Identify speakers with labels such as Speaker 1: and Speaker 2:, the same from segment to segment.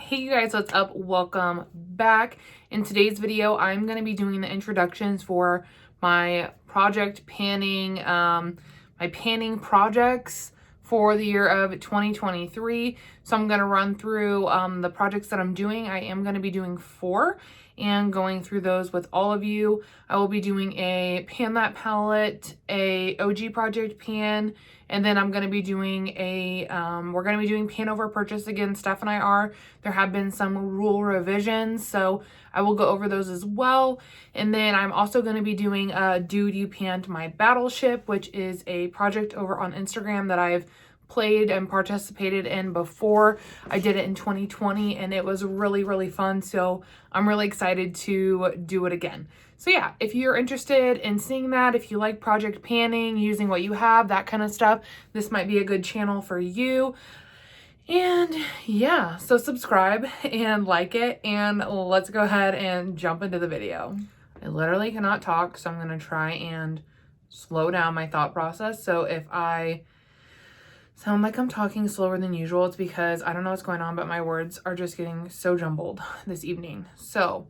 Speaker 1: Hey you guys, what's up? Welcome back. In today's video, I'm going to be doing the introductions for my project panning, my panning projects for the year of 2023. So I'm going to run through the projects that I'm doing. I am going to be doing 4 and going through those with all of you. I will be doing a pan that palette, a OG project pan, and then I'm going to be doing a, we're going to be doing pan over purchase again. Steph and I are. There have been some rule revisions, so I will go over those as well. And then I'm also going to be doing Dude You Panned My Battleship, which is a project over on Instagram that I've played and participated in before. I did it in 2020 and it was really fun, so I'm really excited to do it again. So yeah, if you're interested in seeing that, if you like project panning, using what you have, that kind of stuff, this might be a good channel for you. And yeah, so subscribe and like it, and let's go ahead and jump into the video. I literally cannot talk, so I'm going to try and slow down my thought process. So if I sound like I'm talking slower than usual, it's because I don't know what's going on, but my words are just getting so jumbled this evening. So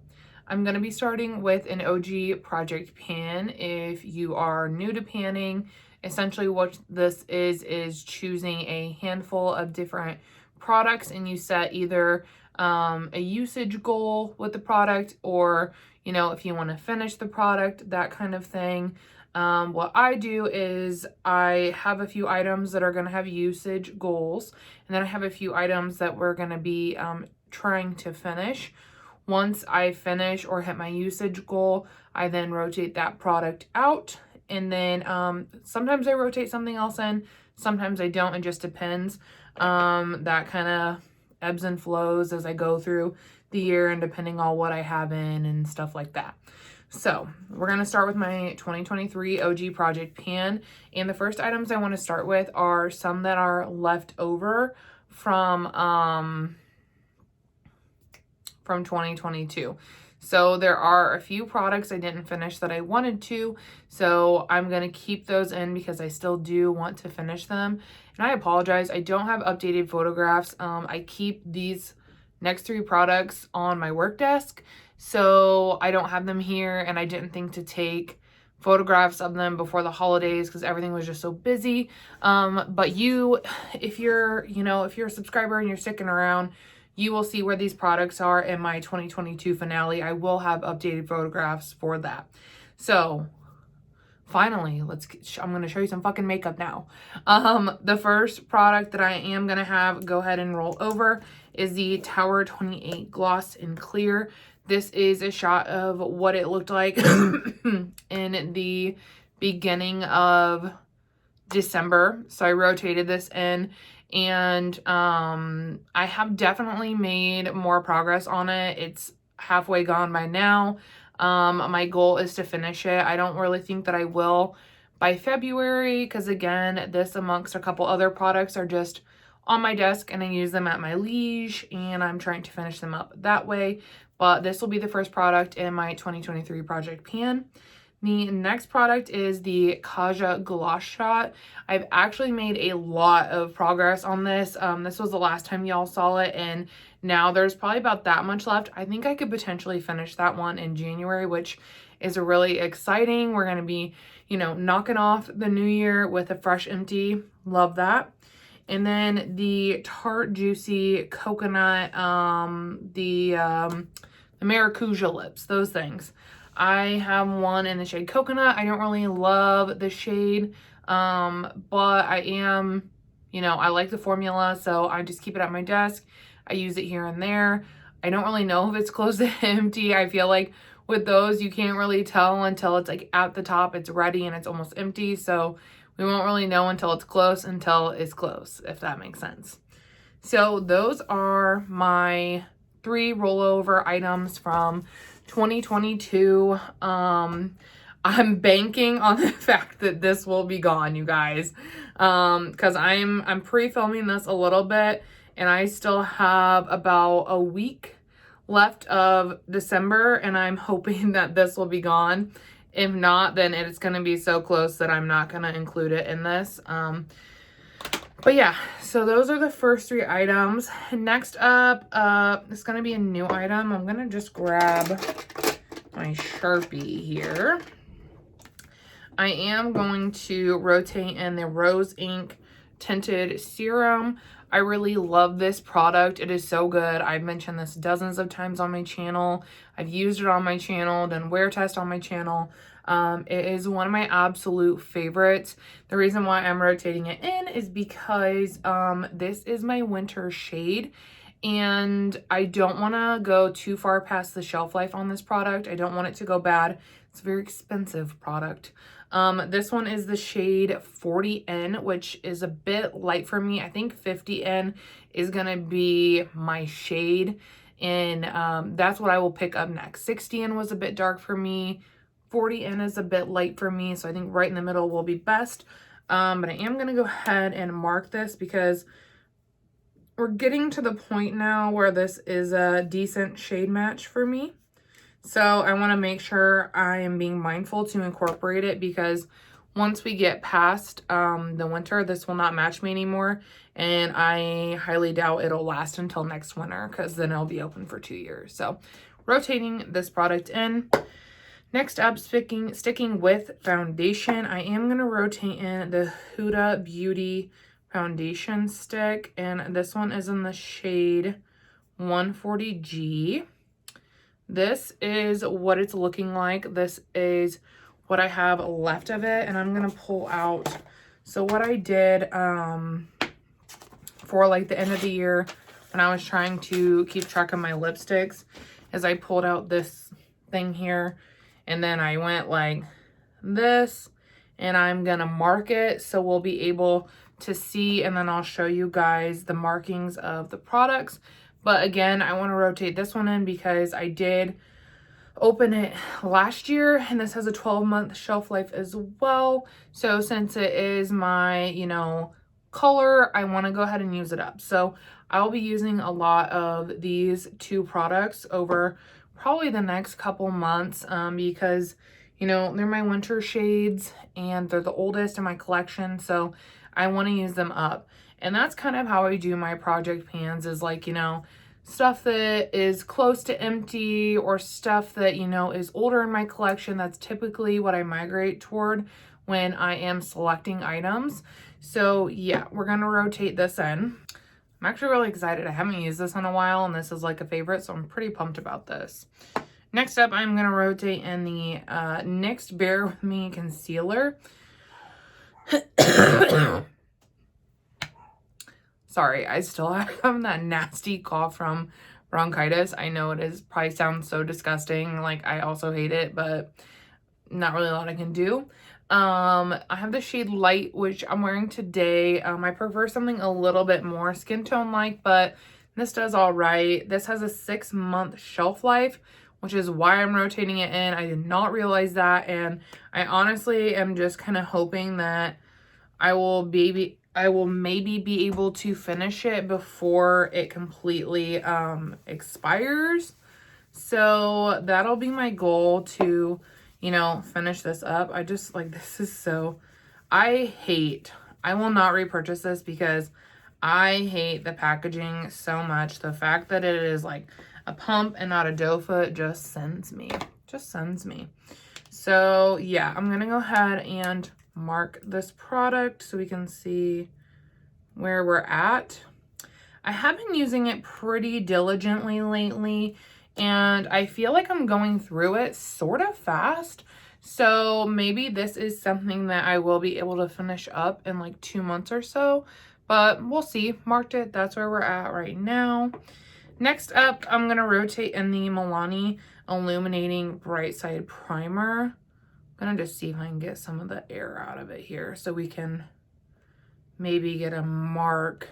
Speaker 1: I'm going to be starting with an OG project pan. If you are new to panning, essentially what this is choosing a handful of different products, and you set either a usage goal with the product, or, you know, if you want to finish the product, that kind of thing. What I do is I have a few items that are going to have usage goals, and then I have a few items that we're going to be trying to finish. Once I finish or hit my usage goal, I then rotate that product out, and then sometimes I rotate something else in, sometimes I don't. It just depends. That kind of ebbs and flows as I go through the year and depending on what I have in and stuff like that. So we're going to start with my 2023 OG project pan, and the first items I want to start with are some that are left over from 2022. So there are a few products I didn't finish that I wanted to, so I'm going to keep those in because I still do want to finish them. And I apologize, I don't have updated photographs. I keep these next 3 products on my work desk, so I don't have them here, and I didn't think to take photographs of them before the holidays because everything was just so busy. But if you're a subscriber and you're sticking around, you will see where these products are in my 2022 finale. I will have updated photographs for that. So finally, I'm going to show you some fucking makeup now. The first product that I am going to have go ahead and roll over is the Tower 28 Gloss in Clear. This is a shot of what it looked like in the beginning of December. So I rotated this in, and I have definitely made more progress on it. It's halfway gone by now. My goal is to finish it. I don't really think that I will by February because, again, this amongst a couple other products are just on my desk and I use them at my leisure, and I'm trying to finish them up that way. But this will be the first product in my 2023 project pan. The next product is the Kaja Gloss Shot. I've actually made a lot of progress on this. This was the last time y'all saw it, and now there's probably about that much left. I think I could potentially finish that one in January, which is really exciting. We're going to be, knocking off the new year with a fresh empty. Love that. And then the Tarte Juicy Coconut, the Maracuja lips, those things. I have one in the shade Coconut. I don't really love the shade, but I am, I like the formula, so I just keep it at my desk. I use it here and there. I don't really know if it's close to empty. I feel like with those, you can't really tell until it's like at the top, it's ready and it's almost empty. So we won't really know until it's close, if that makes sense. So those are my 3 rollover items from 2022. I'm banking on the fact that this will be gone, you guys, because I'm pre-filming this a little bit, and I still have about a week left of December, and I'm hoping that this will be gone. If not, then it's going to be so close that I'm not going to include it in this. But yeah, so those are the first 3 items. Next up, it's going to be a new item. I'm going to just grab my Sharpie here. I am going to rotate in the Rose Ink Tinted Serum. I really love this product. It is so good. I've mentioned this dozens of times on my channel. I've used it on my channel, done wear test on my channel. It is one of my absolute favorites. The reason why I'm rotating it in is because this is my winter shade, and I don't want to go too far past the shelf life on this product. I don't want it to go bad. It's a very expensive product. This one is the shade 40N, which is a bit light for me. I think 50N is going to be my shade, and that's what I will pick up next. 60N was a bit dark for me. 40N is a bit light for me, so I think right in the middle will be best. But I am going to go ahead and mark this because we're getting to the point now where this is a decent shade match for me. So I want to make sure I am being mindful to incorporate it, because once we get past the winter, this will not match me anymore. And I highly doubt it'll last until next winter, because then it'll be open for 2 years. So rotating this product in. Next up, sticking with foundation, I am going to rotate in the Huda Beauty foundation stick. And this one is in the shade 140G. This is what it's looking like. This is what I have left of it, and I'm gonna pull out. So what I did for like the end of the year when I was trying to keep track of my lipsticks is I pulled out this thing here, and then I went like this, and I'm gonna mark it so we'll be able to see, and then I'll show you guys the markings of the products. But again, I want to rotate this one in because I did open it last year, and this has a 12-month shelf life as well. So since it is my, you know, color, I want to go ahead and use it up. So I'll be using a lot of these 2 products over probably the next couple months because, you know, they're my winter shades and they're the oldest in my collection. So I want to use them up. And that's kind of how I do my project pans, is like, you know, stuff that is close to empty or stuff that, you know, is older in my collection. That's typically what I migrate toward when I am selecting items. So yeah, we're going to rotate this in. I'm actually really excited. I haven't used this in a while, and this is like a favorite, so I'm pretty pumped about this. Next up, I'm going to rotate in the NYX Bear With Me Concealer. Sorry, I still have that nasty cough from bronchitis. I know it is probably sounds so disgusting. Like, I also hate it, but not really a lot I can do. I have the shade Light, which I'm wearing today. I prefer something a little bit more skin tone like, but this does all right. This has a 6-month shelf life, which is why I'm rotating it in. I did not realize that, and I honestly am just kind of hoping that I will maybe be able to finish it before it completely expires. So that'll be my goal, to, you know, finish this up. I just like, this is so, I will not repurchase this because I hate the packaging so much. The fact that it is like a pump and not a doe foot just sends me. So yeah, I'm gonna go ahead and mark this product so we can see where we're at. I have been using it pretty diligently lately, and I feel like I'm going through it sort of fast. So maybe this is something that I will be able to finish up in like 2 months or so, but we'll see. Marked it. That's where we're at right now. Next up, I'm going to rotate in the Milani Illuminating Bright Side Primer. I'm going to just see if I can get some of the air out of it here so we can maybe get a mark,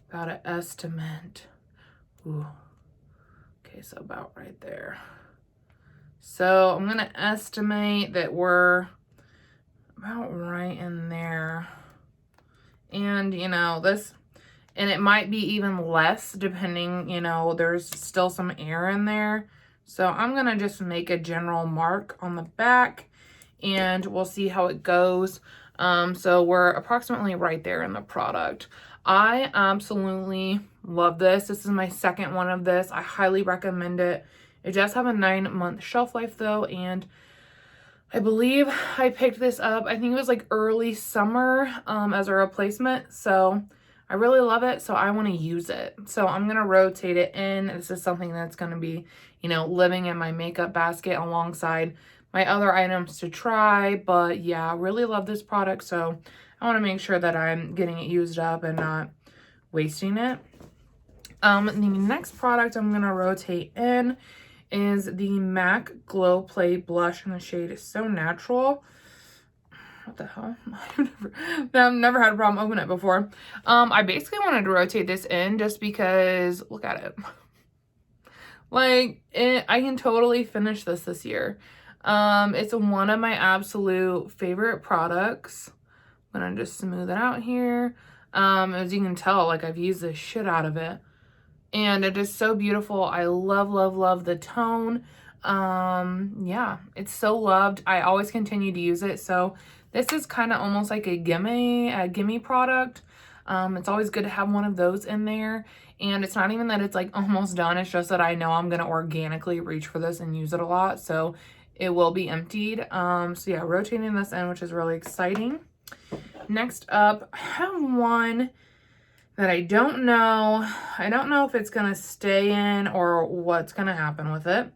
Speaker 1: about an estimate. Ooh. Okay, so about right there. So I'm going to estimate that we're about right in there. And, you know, this, and it might be even less depending, you know, there's still some air in there. So I'm going to just make a general mark on the back, and we'll see how it goes. So we're approximately right there in the product. I absolutely love this. This is my second one of this. I highly recommend it. It does have a 9-month shelf life though, and I believe I picked this up, I think it was like early summer as a replacement. So I really love it, so I want to use it. So I'm going to rotate it in. This is something that's going to be, you know, living in my makeup basket alongside my other items to try. But yeah, I really love this product, so I want to make sure that I'm getting it used up and not wasting it. The next product I'm going to rotate in is the MAC Glow Play Blush in the shade So Natural. What the hell? I've never had a problem opening it before. I basically wanted to rotate this in just because, look at it. Like, I can totally finish this year. It's one of my absolute favorite products. I'm gonna just smooth it out here. As you can tell, like, I've used the shit out of it. And it is so beautiful. I love, love, love the tone. Yeah, it's so loved. I always continue to use it. So this is kind of almost like a gimme product. It's always good to have one of those in there. And it's not even that it's like almost done. It's just that I know I'm going to organically reach for this and use it a lot. So it will be emptied. So yeah, rotating this in, which is really exciting. Next up, I have one that I don't know. I don't know if it's going to stay in or what's going to happen with it.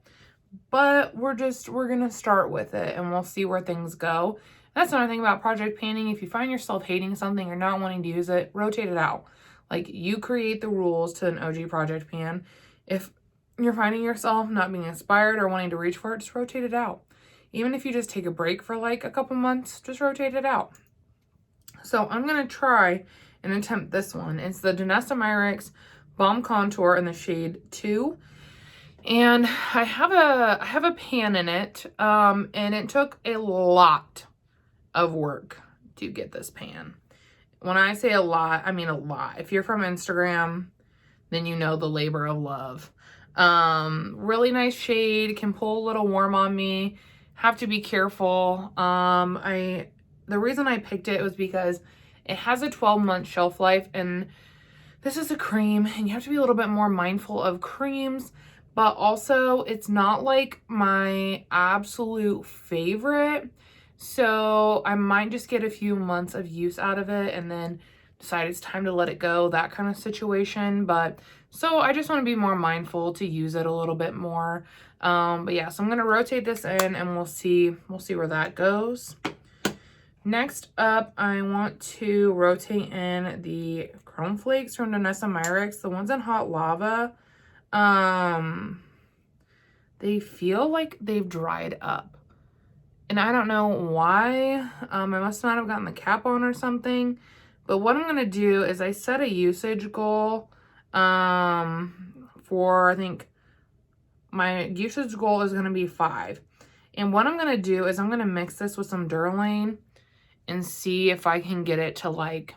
Speaker 1: But we're going to start with it and we'll see where things go. That's another thing about project panning. If you find yourself hating something or not wanting to use it, rotate it out. Like, you create the rules to an OG project pan. If you're finding yourself not being inspired or wanting to reach for it, just rotate it out. Even if you just take a break for like a couple months, just rotate it out. So I'm going to try and attempt this one. It's the Danessa Myricks Balm Contour in the shade 2. And I have a pan in it, and it took a lot of work to get this pan. When I say a lot, I mean a lot. If you're from Instagram, then you know the labor of love. Really nice shade, can pull a little warm on me. Have to be careful. The reason I picked it was because it has a 12-month shelf life, and this is a cream, and you have to be a little bit more mindful of creams. But also, it's not like my absolute favorite. So I might just get a few months of use out of it and then decide it's time to let it go, that kind of situation. But so I just want to be more mindful to use it a little bit more. But yeah, so I'm going to rotate this in and we'll see where that goes. Next up, I want to rotate in the Chrome Flakes from Danessa Myricks, the ones in Hot Lava. They feel like they've dried up. And I don't know why. I must not have gotten the cap on or something. But what I'm going to do is I set a usage goal for, I think, my usage goal is going to be 5. And what I'm going to do is I'm going to mix this with some Durolane and see if I can get it to, like,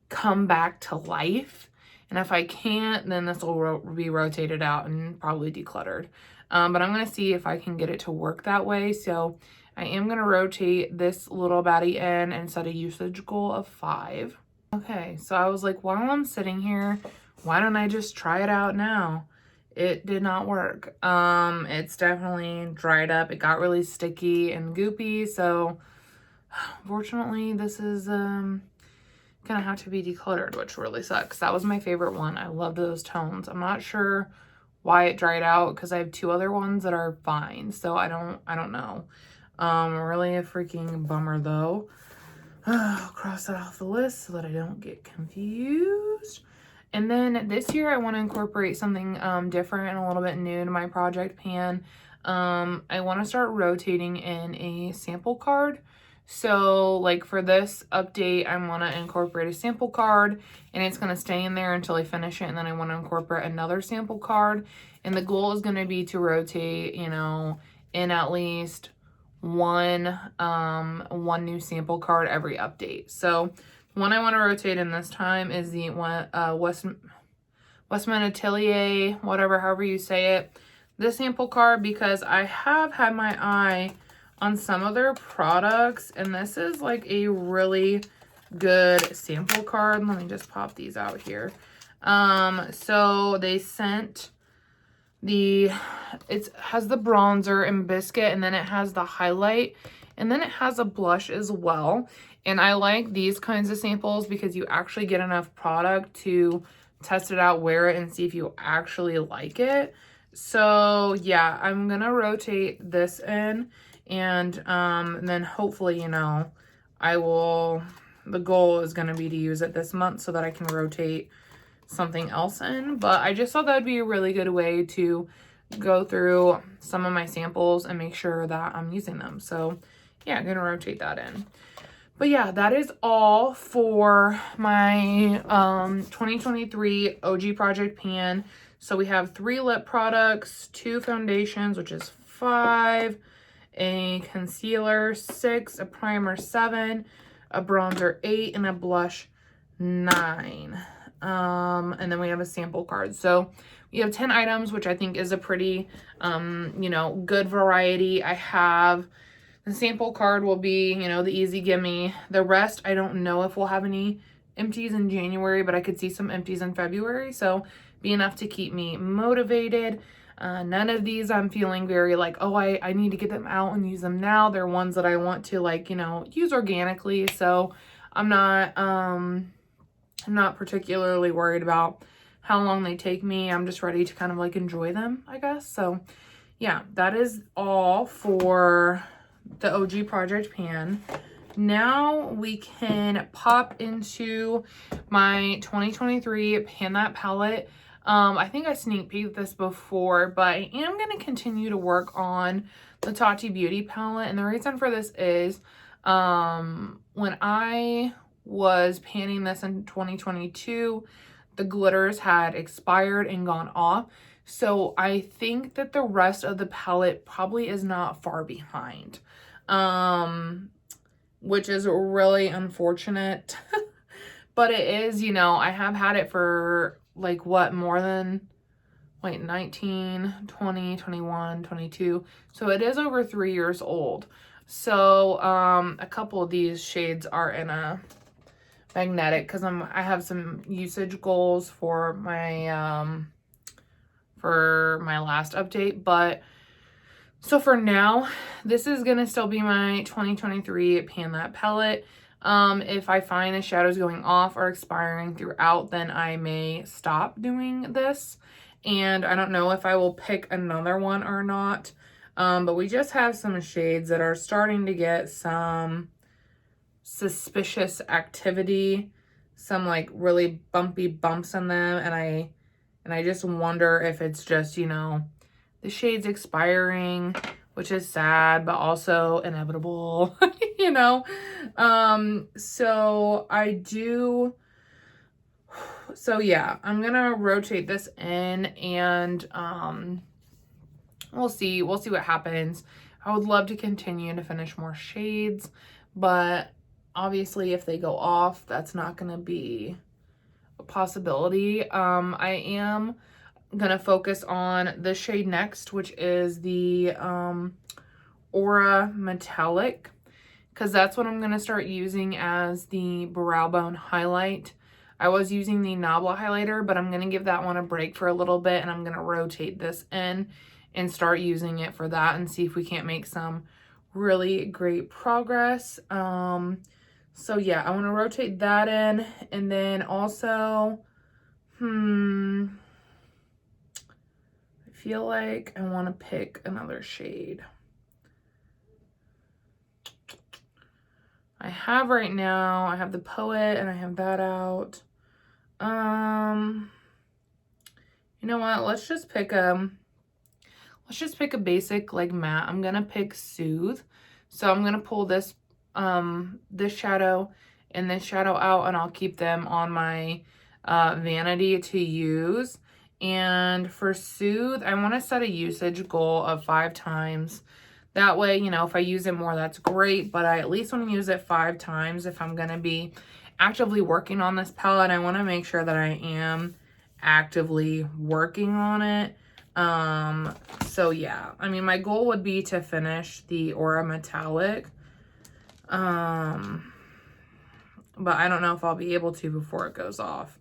Speaker 1: come back to life. And if I can't, then this will be rotated out and probably decluttered. But I'm going to see if I can get it to work that way. So I am going to rotate this little baddie in and set a usage goal of 5. Okay, so I was like, while I'm sitting here, why don't I just try it out now? It did not work. It's definitely dried up. It got really sticky and goopy. So unfortunately, this is gonna have to be decluttered, which really sucks. That was my favorite one. I loved those tones. I'm not sure why it dried out because I have 2 other ones that are fine. So I don't know. Really a freaking bummer though. I'll cross that off the list so that I don't get confused. And then this year I want to incorporate something different and a little bit new to my project pan. I want to start rotating in a sample card. So like for this update, I want to incorporate a sample card and it's going to stay in there until I finish it. And then I want to incorporate another sample card. And the goal is going to be to rotate, you know, in at least one new sample card every update. So the one I want to rotate in this time is the Westman Atelier, whatever, however you say it, this sample card, because I have had my eye on some of their products, and this is like a really good sample card. Let me just pop these out here. So they sent it has the bronzer and biscuit, and then it has the highlight, and then it has a blush as well. And I like these kinds of samples because you actually get enough product to test it out, wear it, and see if you actually like it. So yeah, I'm gonna rotate this in, and then hopefully, you know, the goal is gonna be to use it this month so that I can rotate something else in. But I just thought that would be a really good way to go through some of my samples and make sure that I'm using them. So yeah, I'm gonna rotate that in. But yeah, that is all for my 2023 OG Project Pan. So we have 3 lip products, 2 foundations, which is 5, a concealer 6, a primer 7, a bronzer 8, and a blush 9. And then we have a sample card. So we have 10 items, which I think is a pretty, you know, good variety. I have the sample card will be, you know, the easy gimme. The rest, I don't know if we'll have any empties in January, but I could see some empties in February. So be enough to keep me motivated. None of these I'm feeling very like, oh, I need to get them out and use them now. They're ones that I want to, like, you know, use organically. So I'm not particularly worried about how long they take me. I'm just ready to kind of like enjoy them, I guess. So yeah, that is all for the OG Project Pan. Now we can pop into my 2023 Pan That palette. I think I sneak peeked this before, but I am going to continue to work on the Tati Beauty palette. And the reason for this is when I was panning this in 2022, the glitters had expired and gone off. So I think that the rest of the palette probably is not far behind, which is really unfortunate. But it is, you know, I have had it for like what, more than like 19, 20, 21, 22. So it is over 3 years old. So a couple of these shades are in a magnetic because I have some usage goals for my last update. But so for now, this is gonna still be my 2023 Pan That palette. If I find the shadows going off or expiring throughout, then I may stop doing this. And I don't know if I will pick another one or not. But we just have some shades that are starting to get some suspicious activity, some like really bumpy bumps in them, and I just wonder if it's just, you know, the shade's expiring, which is sad but also inevitable. You know. So yeah, I'm gonna rotate this in, and we'll see what happens. I would love to continue to finish more shades, but obviously if they go off, that's not going to be a possibility. I am going to focus on the shade next, which is the Aura Metallic, because that's what I'm going to start using as the brow bone highlight. I was using the Nabla highlighter, but I'm going to give that one a break for a little bit, and I'm going to rotate this in and start using it for that and see if we can't make some really great progress. So yeah, I want to rotate that in, and then also, I feel like I want to pick another shade. I have right now, I have the Poet and I have that out. You know what? Let's just pick a basic like matte. I'm gonna pick Soothe. So I'm gonna pull this this shadow and this shadow out, and I'll keep them on my vanity to use. And for Soothe, I want to set a usage goal of 5 times. That way, you know, if I use it more, that's great, but I at least want to use it 5 times if I'm going to be actively working on this palette. I want to make sure that I am actively working on it. So yeah, I mean, my goal would be to finish the Aura Metallic. But I don't know if I'll be able to before it goes off.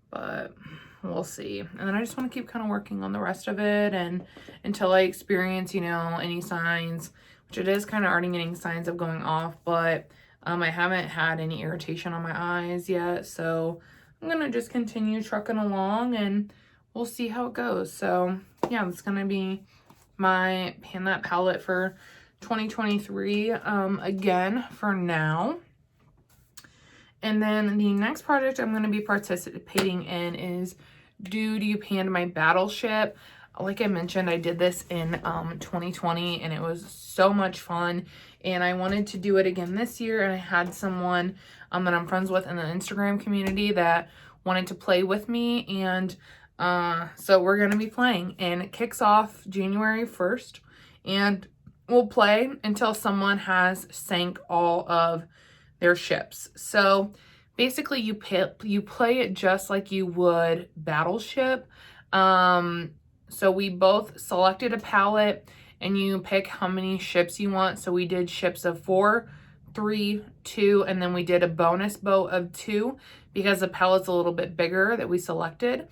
Speaker 1: But we'll see. And then I just want to keep kind of working on the rest of it, and until I experience, you know, any signs, which it is kind of already getting signs of going off, but I haven't had any irritation on my eyes yet. So I'm going to just continue trucking along and we'll see how it goes. So yeah, that's going to be my Pan That palette for 2023 again for now. And then the next project I'm going to be participating in is Dude, You Panned My Battleship. Like I mentioned, I did this in 2020 and it was so much fun. And I wanted to do it again this year. And I had someone that I'm friends with in the Instagram community that wanted to play with me. And so we're going to be playing. And it kicks off January 1st. And we'll play until someone has sank all of their ships. So basically you play it just like you would Battleship. So we both selected a palette and you pick how many ships you want. So we did ships of 4, 3, 2, and then we did a bonus boat of 2 because the palette's a little bit bigger that we selected.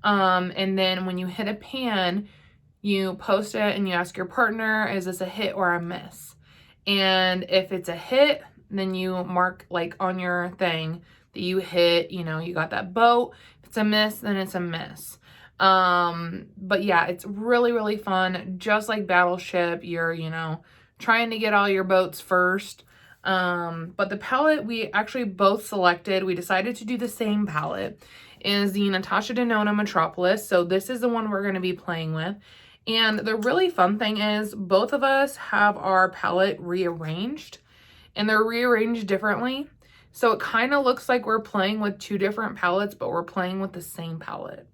Speaker 1: And then when you hit a pan, you post it and you ask your partner, is this a hit or a miss? And if it's a hit, then you mark like on your thing that you hit, you know, you got that boat. If it's a miss, then it's a miss. But yeah, it's really, really fun. Just like Battleship, you're, you know, trying to get all your boats first. But the palette we actually both selected, we decided to do the same palette, is the Natasha Denona Metropolis. So this is the one we're going to be playing with. And the really fun thing is both of us have our palette rearranged. And they're rearranged differently. So it kind of looks like we're playing with 2 different palettes, but we're playing with the same palette.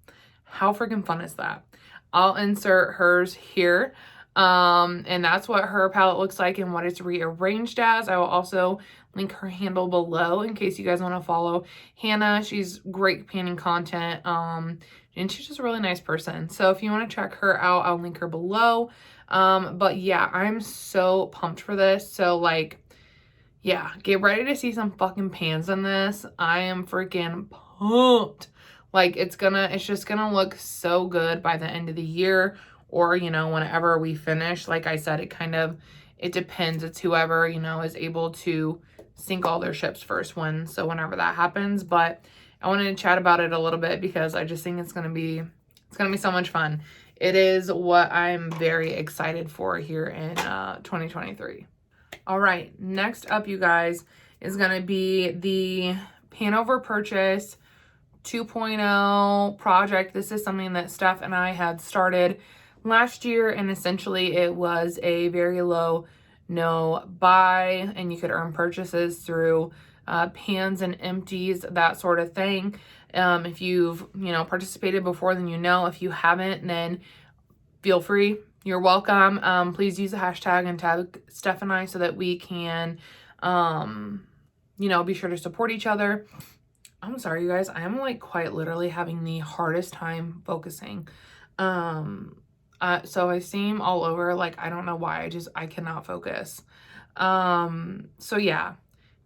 Speaker 1: How freaking fun is that? I'll insert hers here. And that's what her palette looks like and what it's rearranged as. I will also link her handle below in case you guys want to follow Hannah. She's great panning content. And she's just a really nice person. So if you want to check her out, I'll link her below. But yeah, I'm so pumped for this. So like, yeah, get ready to see some fucking pans in this. I am freaking pumped. Like, it's just gonna look so good by the end of the year, or, you know, whenever we finish. Like I said, it depends. It's whoever, you know, is able to sink all their ships first whenever that happens. But I wanted to chat about it a little bit because I just think it's gonna be so much fun. It is what I'm very excited for here in 2023. All right, next up, you guys, is going to be the Pan Over Purchase 2.0 project. This is something that Steph and I had started last year, and essentially it was a very low no buy, and you could earn purchases through pans and empties, that sort of thing. If you've, you know, participated before, then you know. If you haven't, then feel free. You're welcome. Please use the hashtag and tag Steph and I so that we can, you know, be sure to support each other. I'm sorry, you guys. I am like quite literally having the hardest time focusing. So I seem all over. Like, I don't know why. I cannot focus. So yeah,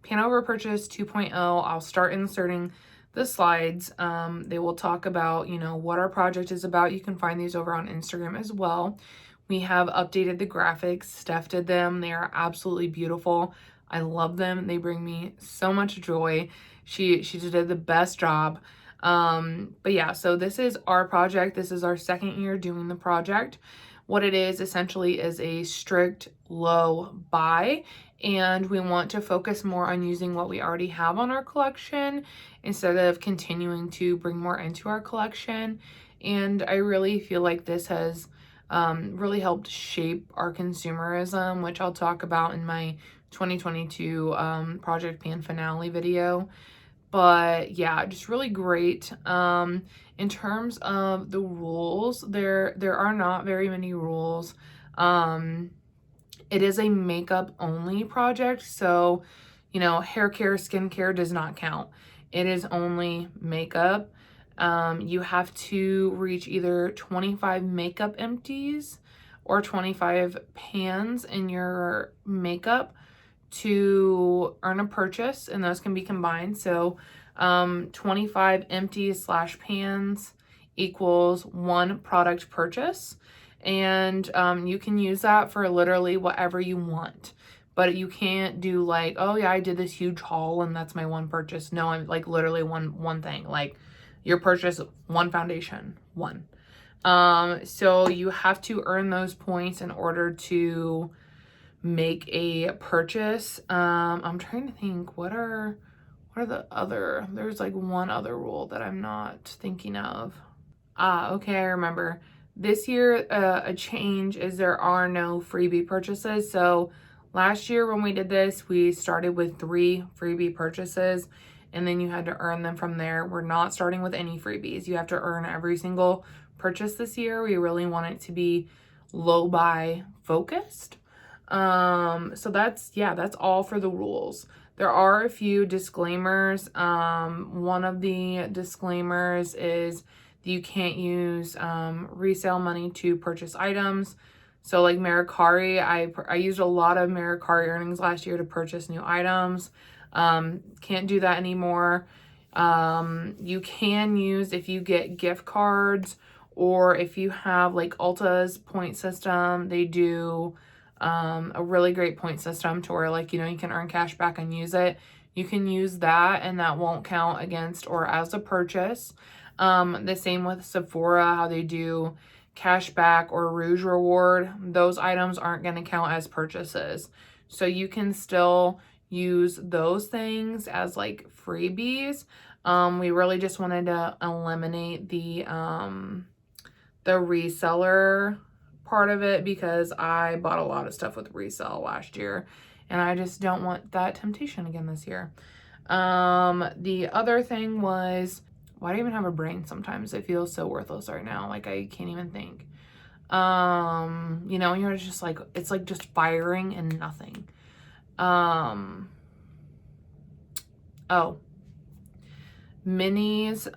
Speaker 1: Pan Over Purchase 2.0. I'll start inserting the slides. They will talk about, you know, what our project is about. You can find these over on Instagram as well. We have updated the graphics. Steph did them. They are absolutely beautiful. I love them. They bring me so much joy. She did the best job. But yeah, so this is our project. This is our second year doing the project. What it is essentially is a strict low buy, and we want to focus more on using what we already have on our collection instead of continuing to bring more into our collection. And I really feel like this has really helped shape our consumerism, which I'll talk about in my 2022 Project Pan finale video. But yeah, just really great. In terms of the rules, there are not very many rules. It is a makeup only project, so, you know, hair care, skincare does not count. It is only makeup. You have to reach either 25 makeup empties or 25 pans in your makeup to earn a purchase, and those can be combined. So 25 empties / pans equals 1 product purchase, and you can use that for literally whatever you want. But you can't do like, oh yeah, I did this huge haul and that's my 1 purchase. No, I'm like literally one thing. Like your purchase, 1 foundation, 1. So you have to earn those points in order to make a purchase. I'm trying to think, what are the other, there's like one other rule that I'm not thinking of. Okay, I remember. This year, a change is there are no freebie purchases. So last year when we did this, we started with 3 freebie purchases, and then you had to earn them from there. We're not starting with any freebies. You have to earn every single purchase this year. We really want it to be low buy focused. So that's all for the rules. There are a few disclaimers. One of the disclaimers is that you can't use resale money to purchase items. So like Mercari, I used a lot of Mercari earnings last year to purchase new items. Can't do that anymore. You can use, if you get gift cards, or if you have like Ulta's point system, they do a really great point system to where, like, you know, you can earn cash back and use it. You can use that and that won't count against or as a purchase. The same with Sephora, how they do cash back or Rouge reward. Those items aren't going to count as purchases. So you can still use those things as like freebies. We really just wanted to eliminate the reseller part of it because I bought a lot of stuff with resale last year and I just don't want that temptation again this year. The other thing was, why do I even have a brain sometimes? It feels so worthless right now. Like I can't even think. You know, you're just like, it's like just firing and nothing. Minis,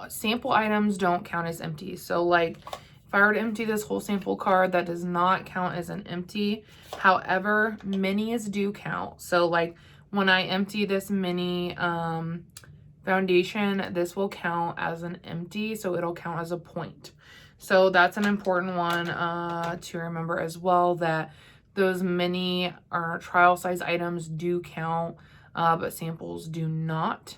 Speaker 1: sample items don't count as empty. So like if I were to empty this whole sample card, that does not count as an empty. However, minis do count. So like when I empty this mini foundation, this will count as an empty. So it'll count as a point. So that's an important one to remember as well, that those mini or trial size items do count, but samples do not.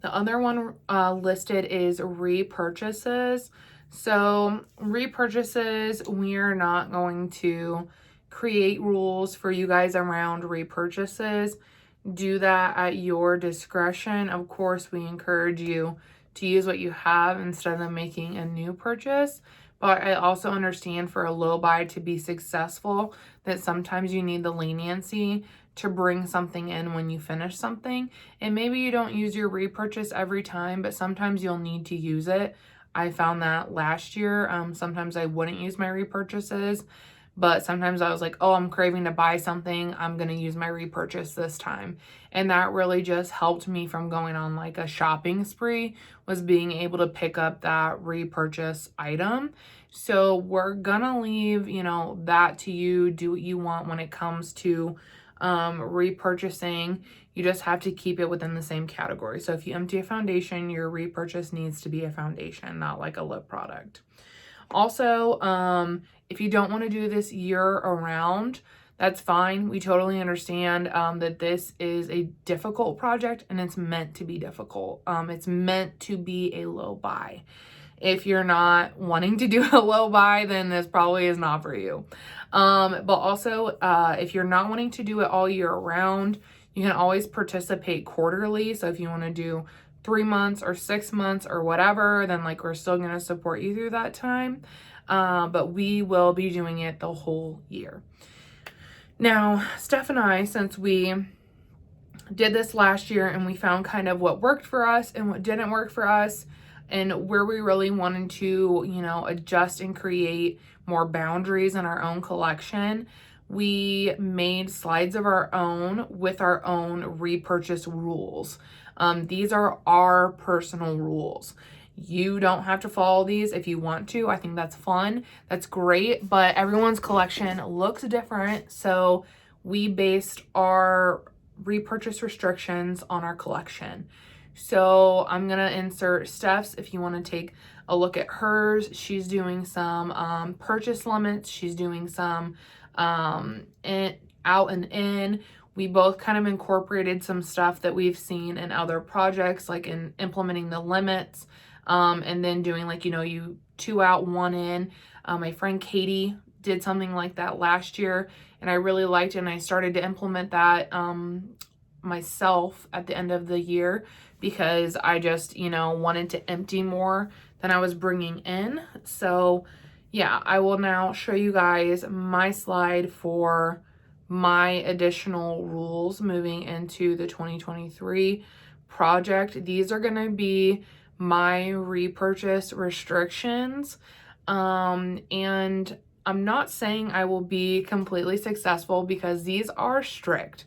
Speaker 1: The other one listed is repurchases. So repurchases, we're not going to create rules for you guys around repurchases. Do that at your discretion. Of course, we encourage you to use what you have instead of making a new purchase. But I also understand for a low buy to be successful that sometimes you need the leniency to bring something in when you finish something. And maybe you don't use your repurchase every time, but sometimes you'll need to use it. I found that last year. Sometimes I wouldn't use my repurchases, but sometimes I was like, oh, I'm craving to buy something, I'm going to use my repurchase this time. And that really just helped me from going on like a shopping spree, was being able to pick up that repurchase item. So we're going to leave, you know, that to you. Do what you want when it comes to repurchasing. You just have to keep it within the same category. So if you empty a foundation, your repurchase needs to be a foundation, not like a lip product. Also, if you don't want to do this year around, that's fine. We totally understand that this is a difficult project and it's meant to be difficult. It's meant to be a low buy. If you're not wanting to do a low buy, then this probably is not for you. But also, if you're not wanting to do it all year round, you can always participate quarterly. So if you want to do 3 months or 6 months or whatever, then like we're still going to support you through that time. But we will be doing it the whole year. Now, Steph and I, since we did this last year and we found kind of what worked for us and what didn't work for us, and where we really wanted to, you know, adjust and create more boundaries in our own collection, we made slides of our own with our own repurchase rules. These are our personal rules. You don't have to follow these if you want to. I think that's fun. That's great. But everyone's collection looks different. So we based our repurchase restrictions on our collection. So I'm going to insert Steph's if you want to take a look at hers. She's doing some purchase limits. She's doing some out and in. We both kind of incorporated some stuff that we've seen in other projects, like in implementing the limits. And then doing like, you 2 out, 1 in. My friend Katie did something like that last year and I really liked it. And I started to implement that myself at the end of the year because I just, wanted to empty more than I was bringing in. So yeah, I will now show you guys my slide for my additional rules moving into the 2023 project. These are going to be my repurchase restrictions. And I'm not saying I will be completely successful because these are strict,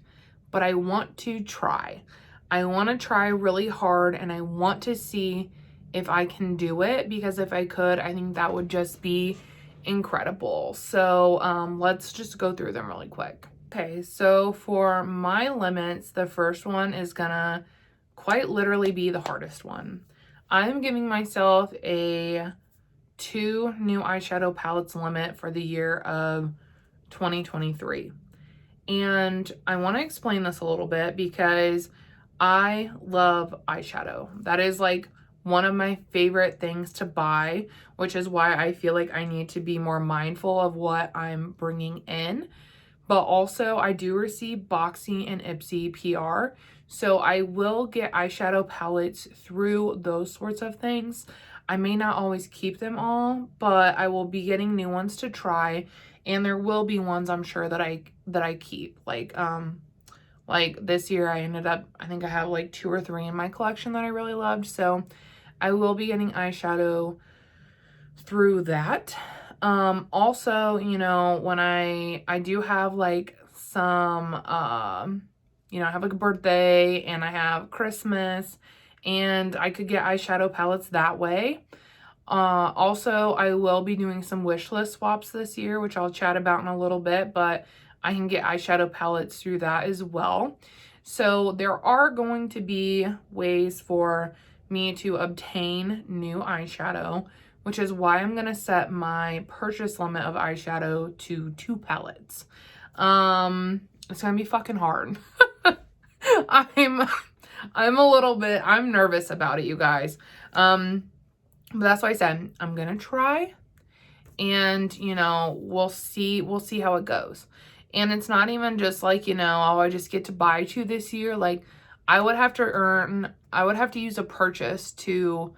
Speaker 1: but I want to try. I want to try really hard and I want to see if I can do it because if I could, I think that would just be incredible. So let's just go through them really quick. Okay, so for my limits, the first one is gonna quite literally be the hardest one. I'm giving myself a 2 new eyeshadow palettes limit for the year of 2023. And I want to explain this a little bit because I love eyeshadow. That is like one of my favorite things to buy, which is why I feel like I need to be more mindful of what I'm bringing in. But also I do receive Boxy and Ipsy PR. So I will get eyeshadow palettes through those sorts of things. I may not always keep them all, but I will be getting new ones to try. And there will be ones I'm sure that I keep. Like this year I ended up, I think I have like 2 or 3 in my collection that I really loved. So I will be getting eyeshadow through that. Also, when I do have like some, I have like a birthday and I have Christmas and I could get eyeshadow palettes that way. Also, I will be doing some wish list swaps this year, which I'll chat about in a little bit, but I can get eyeshadow palettes through that as well. So there are going to be ways for me to obtain new eyeshadow, which is why I'm going to set my purchase limit of eyeshadow to 2 palettes. It's going to be fucking hard. I'm nervous about it, you guys. But that's why I said I'm going to try and, we'll see how it goes. And it's not even just like, I just get to buy 2 this year. Like I would have to use a purchase to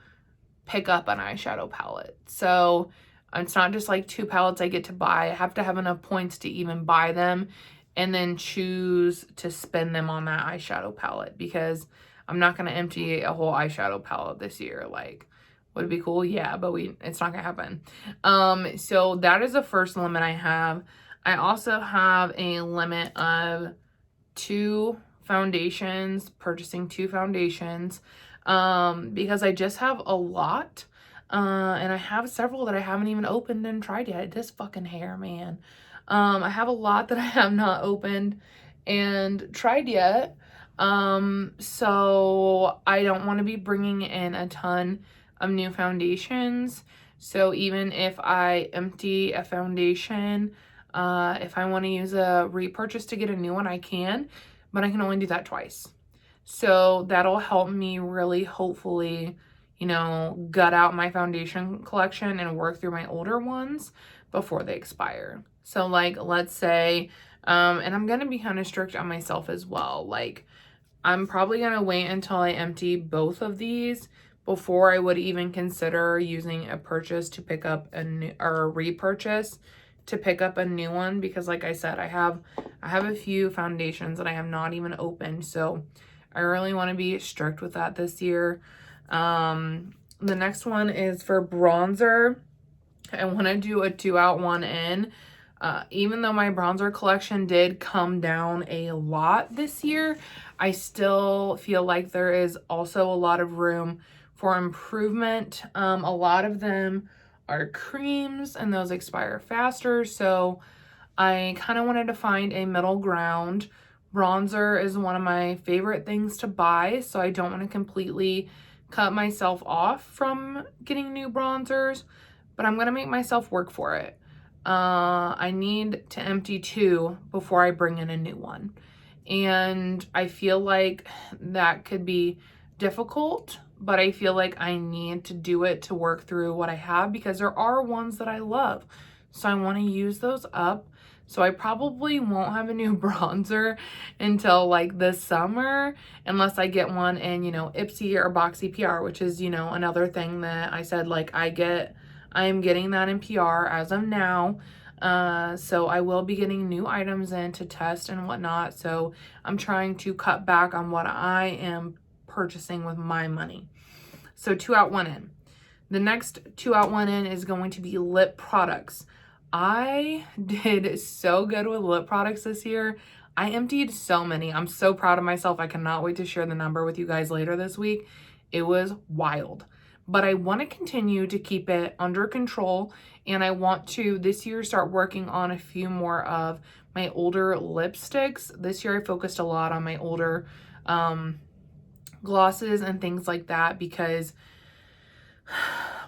Speaker 1: pick up an eyeshadow palette. So it's not just like 2 palettes I get to buy. I have to have enough points to even buy them and then choose to spend them on that eyeshadow palette because I'm not going to empty a whole eyeshadow palette this year. Like, would it be cool? Yeah, but it's not going to happen. So that is the first limit I have. I also have a limit of 2 foundations, purchasing 2 foundations. Because I just have a lot, and I have several that I haven't even opened and tried yet. This fucking hair, man. I have a lot that I have not opened and tried yet. So I don't want to be bringing in a ton of new foundations. So even if I empty a foundation, if I want to use a repurchase to get a new one, I can, but I can only do that twice. So that'll help me really hopefully, gut out my foundation collection and work through my older ones before they expire. So like, let's say, and I'm going to be kind of strict on myself as well. Like I'm probably going to wait until I empty both of these before I would even consider using a purchase to pick up a repurchase to pick up a new one. Because like I said, I have a few foundations that I have not even opened. So I really want to be strict with that this year. The next one is for bronzer. I want to do a 2 out, 1 in. Even though my bronzer collection did come down a lot this year, I still feel like there is also a lot of room for improvement. A lot of them are creams and those expire faster, so I kind of wanted to find a middle ground. Bronzer is one of my favorite things to buy, so I don't want to completely cut myself off from getting new bronzers, but I'm going to make myself work for it. I need to empty 2 before I bring in a new one. And I feel like that could be difficult, but I feel like I need to do it to work through what I have because there are ones that I love. So I want to use those up. So I probably won't have a new bronzer until like this summer, unless I get one in, Ipsy or Boxy PR, which is, another thing that I said, like I am getting that in PR as of now. So I will be getting new items in to test and whatnot. So I'm trying to cut back on what I am purchasing with my money. So 2 out, 1 in. The next 2 out, 1 in is going to be lip products. I did so good with lip products this year. I emptied so many. I'm so proud of myself. I cannot wait to share the number with you guys later this week. It was wild. But I want to continue to keep it under control, and I want to this year start working on a few more of my older lipsticks. This year I focused a lot on my older glosses and things like that because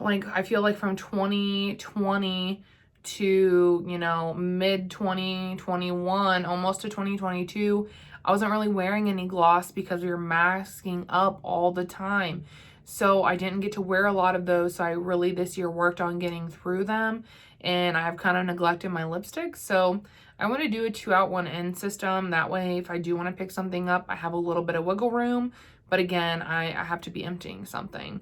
Speaker 1: like I feel like from 2020 to, mid 2021, almost to 2022, I wasn't really wearing any gloss because we were masking up all the time. So I didn't get to wear a lot of those. So I really this year worked on getting through them, and I have kind of neglected my lipsticks. So I want to do a 2 out, 1 in system. That way, if I do want to pick something up, I have a little bit of wiggle room. But again, I have to be emptying something.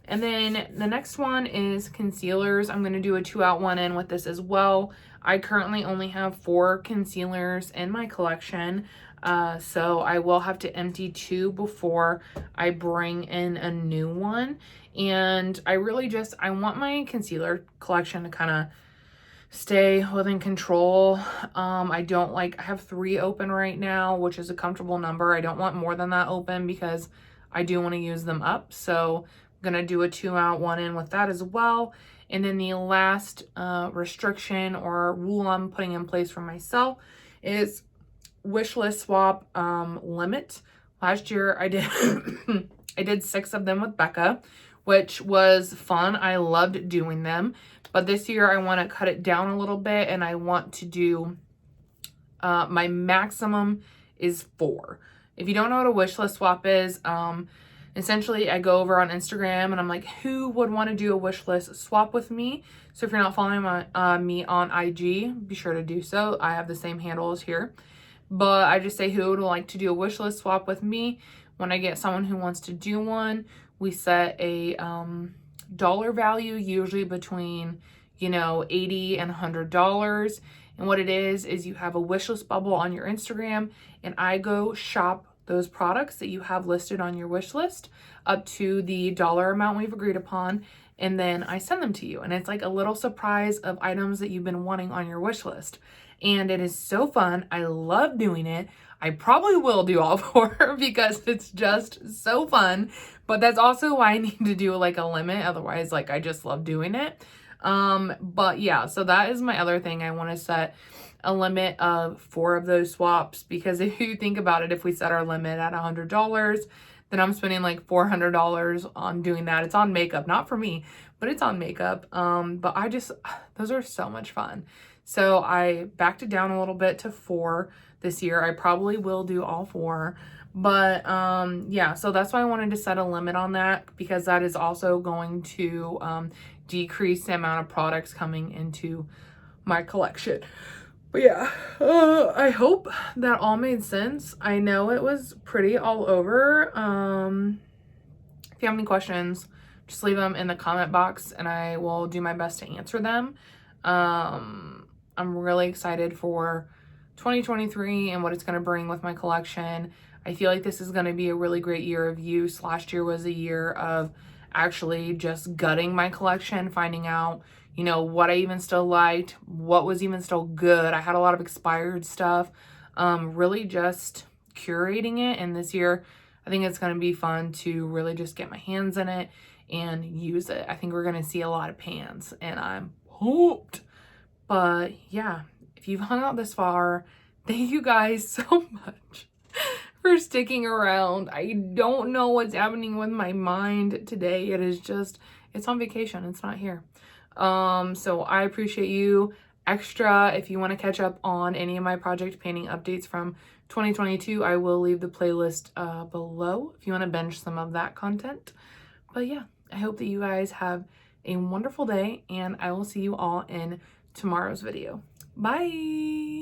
Speaker 1: And then the next one is concealers. I'm going to do a 2 out, 1 in with this as well. I currently only have 4 concealers in my collection. So I will have to empty 2 before I bring in a new one. And I want my concealer collection to kind of stay within control. I have 3 open right now, which is a comfortable number. I don't want more than that open because I do want to use them up. So I'm going to do a 2 out, 1 in with that as well. And then the last restriction or rule I'm putting in place for myself is wish list swap limit. Last year I did I did 6 of them with Becca, which was fun. I loved doing them. But this year I want to cut it down a little bit, and I want to do my maximum is 4. If you don't know what a wish list swap is, essentially I go over on Instagram and I'm like, who would want to do a wish list swap with me? So if you're not following me on IG, be sure to do so. I have the same handle as here. But I just say who would like to do a wish list swap with me. When I get someone who wants to do one, we set a dollar value, usually between, $80 and $100. And what it is you have a wish list bubble on your Instagram, and I go shop those products that you have listed on your wish list up to the dollar amount we've agreed upon, and then I send them to you. And it's like a little surprise of items that you've been wanting on your wish list. And it is so fun. I love doing it. I probably will do all 4 because it's just so fun. But that's also why I need to do like a limit. Otherwise, like I just love doing it. But yeah, so that is my other thing. I want to set a limit of 4 of those swaps, because if you think about it, if we set our limit at $100, then I'm spending like $400 on doing that. It's on makeup, not for me, but it's on makeup. But those are so much fun. So I backed it down a little bit to 4 this year. I probably will do all 4. But yeah, so that's why I wanted to set a limit on that, because that is also going to decrease the amount of products coming into my collection. But yeah, I hope that all made sense. I know it was pretty all over. If you have any questions, just leave them in the comment box and I will do my best to answer them. I'm really excited for 2023 and what it's going to bring with my collection. I feel like this is going to be a really great year of use. Last year was a year of actually just gutting my collection, finding out, you know, what I even still liked, what was even still good. I had a lot of expired stuff, really just curating it. And this year, I think it's going to be fun to really just get my hands in it and use it. I think we're going to see a lot of pans, and I'm pumped. But yeah, if you've hung out this far, thank you guys so much for sticking around. I don't know what's happening with my mind today. It is just, it's on vacation. It's not here. So I appreciate you extra. If you want to catch up on any of my project painting updates from 2022, I will leave the playlist below if you want to binge some of that content. But yeah, I hope that you guys have a wonderful day, and I will see you all in tomorrow's video. Bye!